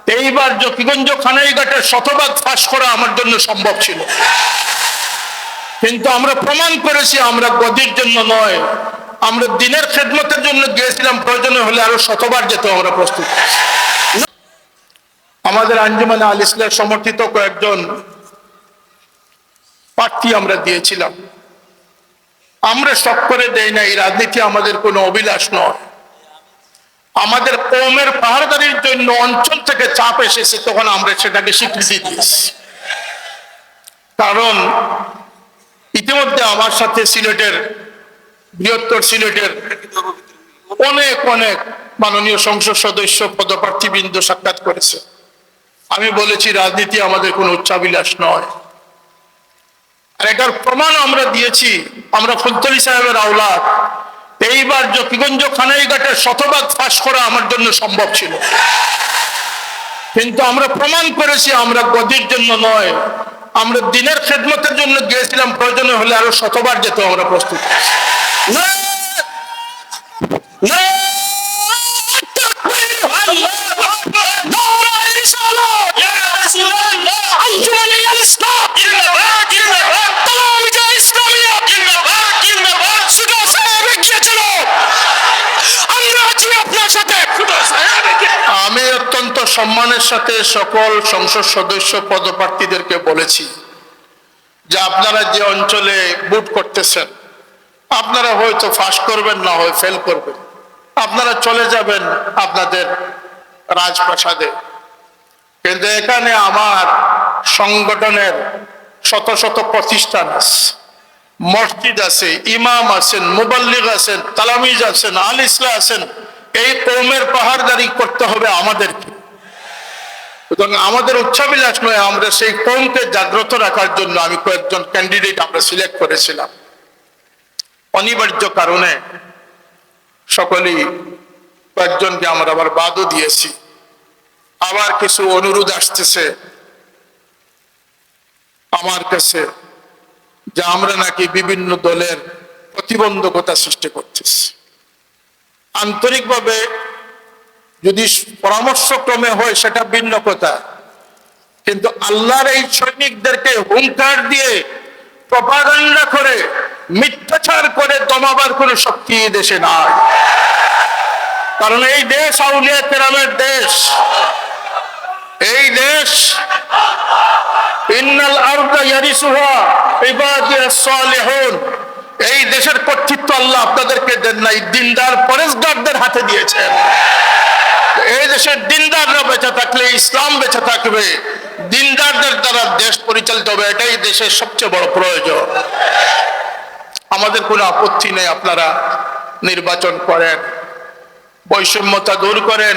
এইবার জকিগঞ্জ খানাইঘাটের শতভাগ ফাঁস করা আমার জন্য সম্ভব ছিল, কিন্তু আমরা প্রমাণ করেছি আমরা গদির জন্য নয়, আমরা দিনের খেদমতের জন্য গিয়েছিলাম, প্রয়োজনে হলে আরো শতবার যেতে আমরা প্রস্তুত। আমাদের আঞ্জুমানে আল ইসলাম সমর্থিত কয়েকজন প্রার্থী আমরা দিয়েছিলাম। আমরা শখ করে দেই না, এই রাজনীতি আমাদের কোনো অভিলাষ নয়। আমাদের কওমের পাহাড়দারির জন্য অঞ্চল থেকে চাপ এসেছে, তখন আমরা সেটাকে স্বীকৃতি দিয়েছি। কারণ ইতিমধ্যে আমার সাথে সিলেটের, বৃহত্তর সিলেটের অনেক অনেক মাননীয় সংসদ সদস্য পদপ্রার্থীবৃন্দ সাক্ষাৎ করেছে। আমি বলেছি রাজনীতি আমাদের কোনো উচ্চাভিলাষ নয়, আর এটার প্রমাণ আমরা দিয়েছি। আমরা ফুলতলী সাহেবের আওলাদ। এইবার জকিগঞ্জ খানাইঘাটের শতভাগ ফাঁস করা আমার জন্য সম্ভব ছিল, কিন্তু আমরা প্রমাণ করেছি আমরা গদির জন্য নয়, আমরা দিনের খেদমতের জন্য গিয়েছিলাম, প্রয়োজনে হলে আরো শতবার যেতে আমরা প্রস্তুত। আমি অত্যন্ত সম্মানের সাথে সকল সংসদ সদস্য পদপ্রার্থীদেরকে বলেছি যে আপনারা যে অঞ্চলে ভোট করতেছেন, আপনারা হয়তো ফাঁস করবেন, না হয় ফেল করবেন, আপনারা চলে যাবেন আপনাদের রাজপ্রাসাদে, কিন্তু এখানে আমার সংগঠনের শত শত প্রতিষ্ঠান আছে, মসজিদ আছে, ইমাম আছেন, মুবাল্লিগ আছেন, তালামিজ আছেন, আল ইসলাম আছেন। এই কওমের পাহাড়দারি করতে হবে আমাদেরকে। সুতরাং আমাদের উচ্চাভিলাষ নয়, আমরা সেই কওমকে জাগ্রত রাখার জন্য আমি কয়েকজন ক্যান্ডিডেট আমরা সিলেক্ট করেছিলাম। অনিবার্য কারণে সকলেই কয়েকজনকে আমরা আবার বাদও দিয়েছি। আবার কিছু অনুরোধ আসতেছে আমার কাছে যে আমরা নাকি বিভিন্ন দলের প্রতিবন্ধকতা সৃষ্টি করতেছি। আন্তরিকভাবে যদি পরামর্শক্রমে হয় সেটা ভিন্ন কথা, কিন্তু আল্লাহর এই সৈনিকদেরকে হুঙ্কার দিয়ে, প্রপাগান্ডা করে, মিথ্যাচার করে দমাবার কোনো শক্তি এই দেশে নাই। কারণ এই দেশ আউলিয়া কেরামের দেশ। এই দেশ ইন্নাল আরদা ইয়ারিসুহা ইবাদিয়াস সালিহুন, এই দেশের কর্তৃত্ব আল্লাহ আপনাদেরকে দেন নাই, দিনদার পরেশগারদের হাতে দিয়েছেন। এই দেশের দিনদাররা বেঁচে থাকলে ইসলাম বেঁচে থাকবে, দিনদারদের দ্বারা দেশ পরিচালিত হবে, এটাই দেশের সবচেয়ে বড় প্রয়োজন। আমাদের কোনো আপত্তি নেই, আপনারা নির্বাচন করেন, বৈষম্যতা দূর করেন,